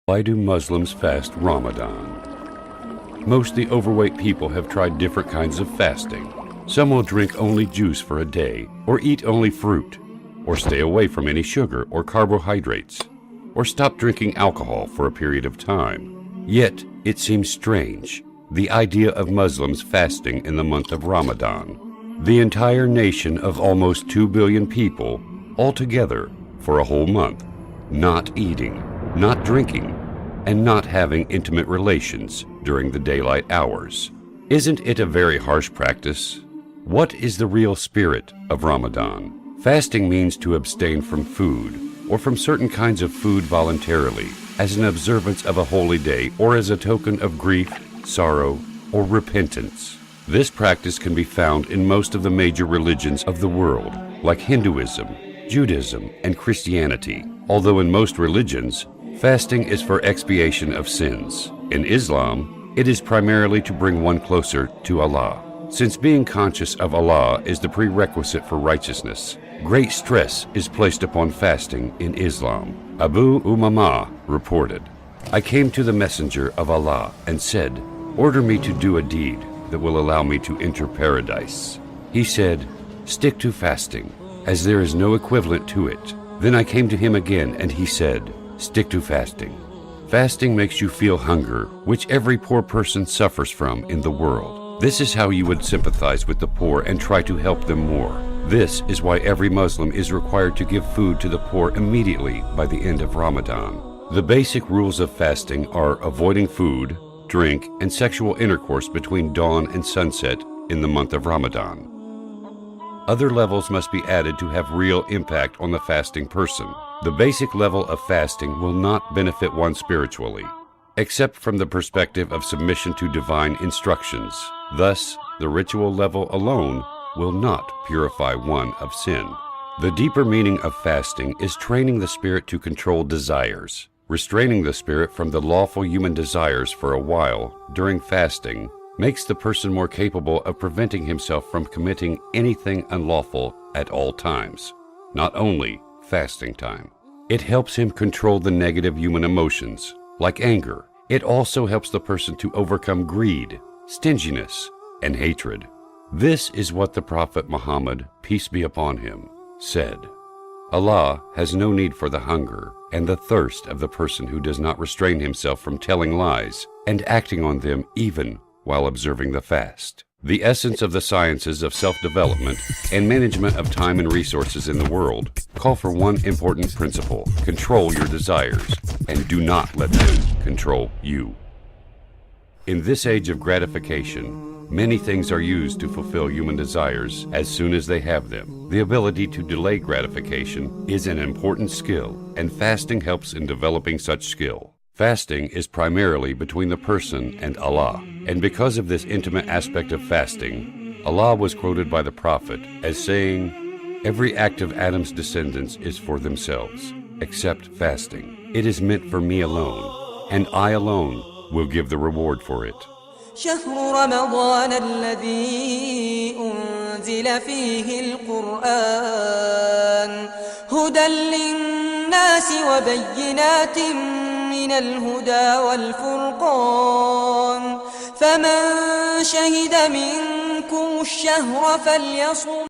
Why do Muslims fast Ramadan? Mostly overweight people have tried different kinds of fasting. Some will drink only juice for a day, or eat only fruit, or stay away from any sugar or carbohydrates, or stop drinking alcohol for a period of time. Yet, it seems strange, the idea of Muslims fasting in the month of Ramadan. The entire nation of almost 2 billion people, all together, for a whole month, not eating, not drinking, and not having intimate relations during the daylight hours. Isn't it a very harsh practice? What is the real spirit of Ramadan? Fasting means to abstain from food, or from certain kinds of food voluntarily, as an observance of a holy day or as a token of grief, sorrow, or repentance. This practice can be found in most of the major religions of the world, like Hinduism, Judaism, and Christianity. Although in most religions, fasting is for expiation of sins. In Islam, it is primarily to bring one closer to Allah. Since being conscious of Allah is the prerequisite for righteousness, great stress is placed upon fasting in Islam. Abu Umama reported, "I came to the Messenger of Allah and said, 'Order me to do a deed that will allow me to enter paradise.' He said, 'Stick to fasting, as there is no equivalent to it.' Then I came to him again and he said, 'Stick to fasting. Fasting makes you feel hunger, which every poor person suffers from in the world. This is how you would sympathize with the poor and try to help them more. This is why every Muslim is required to give food to the poor immediately by the end of Ramadan. The basic rules of fasting are avoiding food, drink, and sexual intercourse between dawn and sunset in the month of Ramadan. Other levels must be added to have real impact on the fasting person. The basic level of fasting will not benefit one spiritually, except from the perspective of submission to divine instructions. Thus, the ritual level alone will not purify one of sin. The deeper meaning of fasting is training the spirit to control desires. Restraining the spirit from the lawful human desires for a while during fasting makes the person more capable of preventing himself from committing anything unlawful at all times, not only fasting time. It helps him control the negative human emotions, like anger. It also helps the person to overcome greed, stinginess, and hatred. This is what the Prophet Muhammad, peace be upon him, said. Allah has no need for the hunger and the thirst of the person who does not restrain himself from telling lies and acting on them even while observing the fast. The essence of the sciences of self-development and management of time and resources in the world call for one important principle: control your desires and do not let them control you. In this age of gratification, many things are used to fulfill human desires as soon as they have them. The ability to delay gratification is an important skill, and fasting helps in developing such skill. Fasting is primarily between the person and Allah, and because of this intimate aspect of fasting, Allah was quoted by the Prophet as saying, "Every act of Adam's descendants is for themselves, except fasting. It is meant for me alone, and I alone will give the reward for it." شهر رمضان الذي أنزل فيه القرآن هدى للناس وبينات من الهدى والفرقان فمن شهد منكم الشهر فليصم